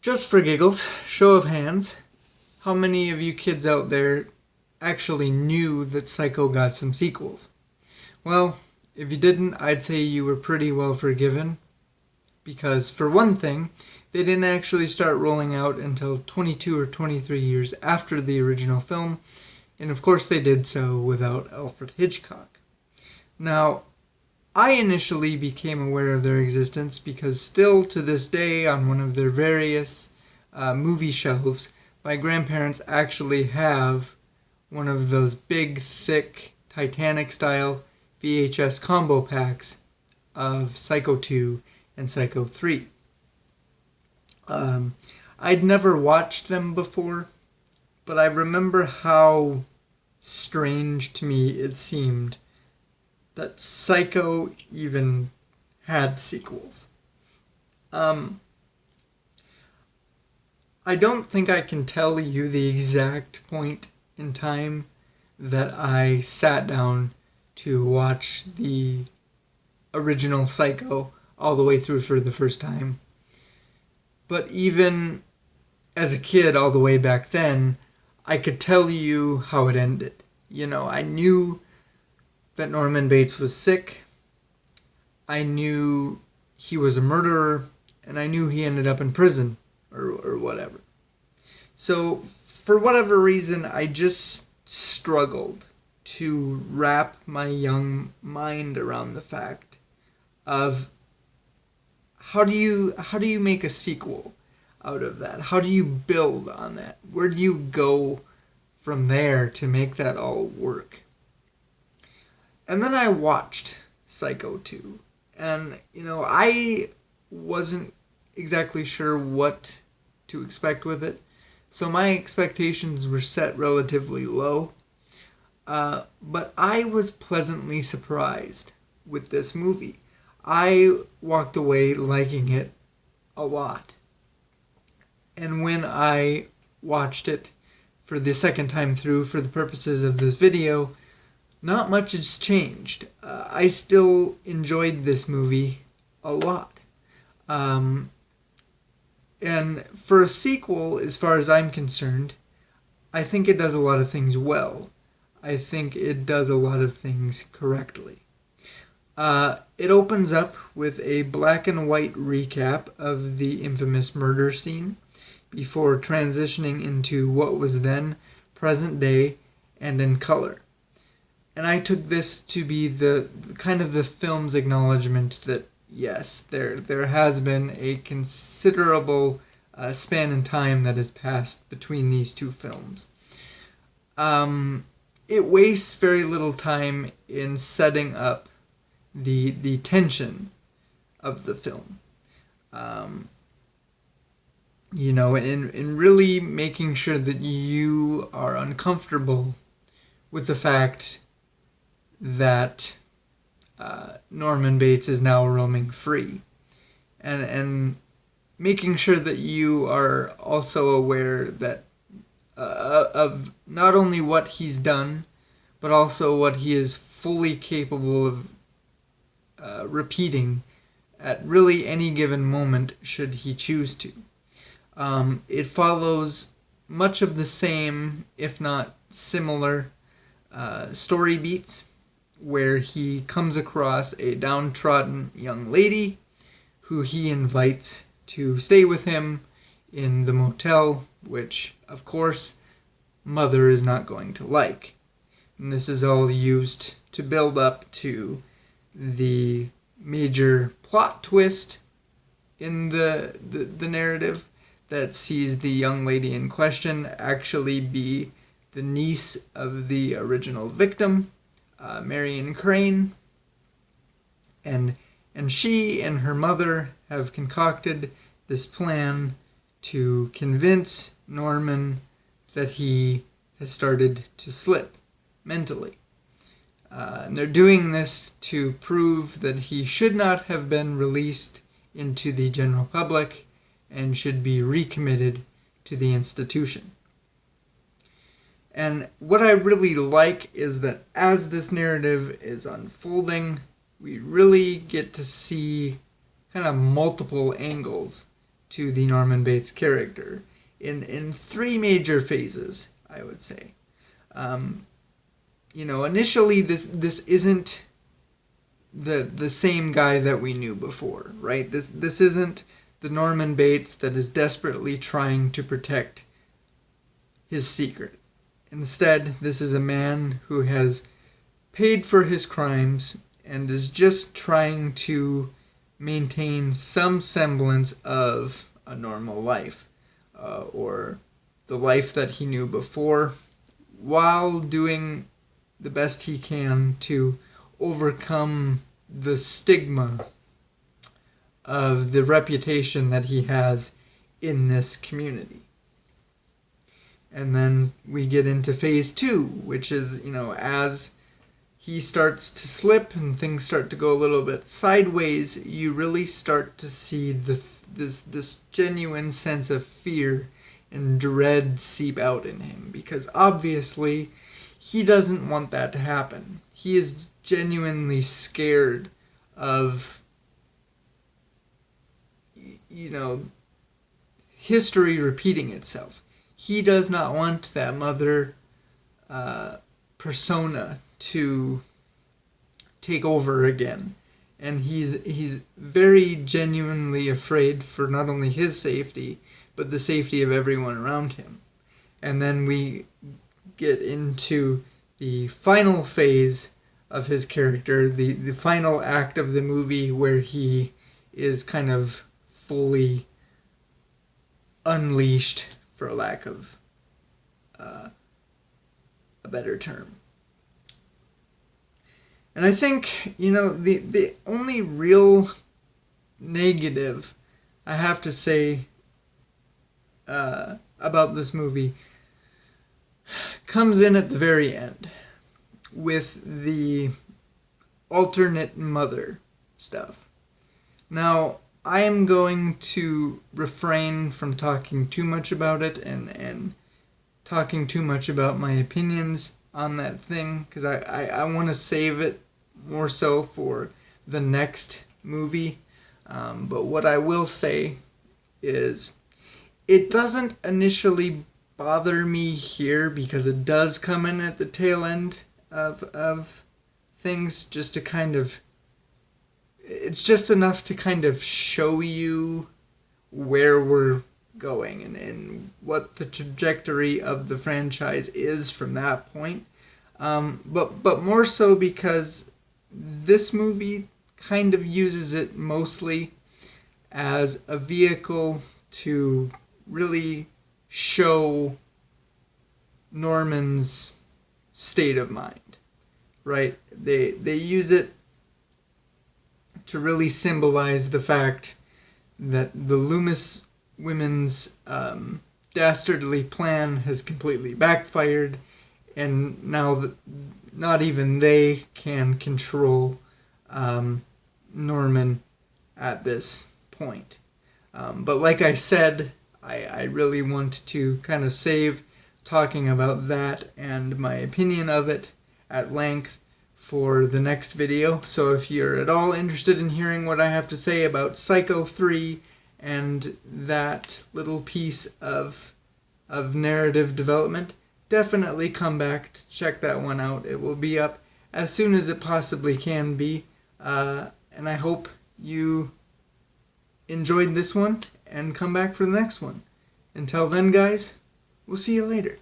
Just for giggles, show of hands, how many of you kids out there actually knew that Psycho got some sequels? Well, if you didn't, I'd say you were pretty well forgiven, because for one thing, they didn't actually start rolling out until 22 or 23 years after the original film, and of course they did so without Alfred Hitchcock. Now, I initially became aware of their existence because still to this day on one of their various movie shelves, my grandparents actually have one of those big, thick, Titanic-style VHS combo packs of Psycho 2 and Psycho 3. I'd never watched them before, but I remember how strange to me it seemed that Psycho even had sequels. I don't think I can tell you the exact point in time that I sat down to watch the original Psycho all the way through for the first time. But even as a kid all the way back then, I could tell you how it ended. You know, I knew that Norman Bates was sick. I knew he was a murderer, and I knew he ended up in prison or whatever. So, for whatever reason, I just struggled to wrap my young mind around the fact of how do you make a sequel out of that? How do you build on that? Where do you go from there to make that all work? And then I watched Psycho 2. And, I wasn't exactly sure what to expect with it. So my expectations were set relatively low. But I was pleasantly surprised with this movie. I walked away liking it a lot. And when I watched it for the second time through for the purposes of this video, not much has changed. I still enjoyed this movie a lot. And for a sequel, as far as I'm concerned, I think it does a lot of things well. I think it does a lot of things correctly. It opens up with a black and white recap of the infamous murder scene before transitioning into what was then present day and in color. And I took this to be the kind of the film's acknowledgement that yes, there has been a considerable span in time that has passed between these two films. It wastes very little time in setting up the tension of the film. In really making sure that you are uncomfortable with the fact that Norman Bates is now roaming free. And making sure that you are also aware that of not only what he's done, but also what he is fully capable of repeating at really any given moment should he choose to. It follows much of the same, if not similar, story beats, where he comes across a downtrodden young lady who he invites to stay with him in the motel, which, of course, Mother is not going to like. And this is all used to build up to the major plot twist in the narrative that sees the young lady in question actually be the niece of the original victim, Marion Crane, and she and her mother have concocted this plan to convince Norman that he has started to slip mentally. And they're doing this to prove that he should not have been released into the general public and should be recommitted to the institution. And what I really like is that as this narrative is unfolding, we really get to see kind of multiple angles to the Norman Bates character in three major phases, I would say. Initially this isn't the same guy that we knew before, right? This isn't the Norman Bates that is desperately trying to protect his secret. Instead, this is a man who has paid for his crimes and is just trying to maintain some semblance of a normal life, or the life that he knew before, while doing the best he can to overcome the stigma of the reputation that he has in this community. And then we get into phase 2, which is, as he starts to slip and things start to go a little bit sideways, you really start to see this genuine sense of fear and dread seep out in him, because obviously he doesn't want that to happen. He is genuinely scared of, history repeating itself. He does not want that mother persona to take over again. And he's very genuinely afraid for not only his safety, but the safety of everyone around him. And then we get into the final phase of his character, the final act of the movie, where he is kind of fully unleashed, for lack of a better term. And I think, the only real negative I have to say about this movie comes in at the very end with the alternate mother stuff. Now, I am going to refrain from talking too much about it and talking too much about my opinions on that thing, because I want to save it more so for the next movie. But what I will say is, it doesn't initially bother me here, because it does come in at the tail end of things, just to kind of, it's just enough to kind of show you where we're going and what the trajectory of the franchise is from that point. But more so because this movie kind of uses it mostly as a vehicle to really show Norman's state of mind, right? They use it to really symbolize the fact that the Loomis women's dastardly plan has completely backfired, and now that not even they can control Norman at this point. But like I said, I really want to kind of save talking about that and my opinion of it at length for the next video. So if you're at all interested in hearing what I have to say about Psycho 3 and that little piece of narrative development, definitely come back to check that one out. It will be up as soon as it possibly can be. And I hope you enjoyed this one and come back for the next one. Until then, guys, we'll see you later.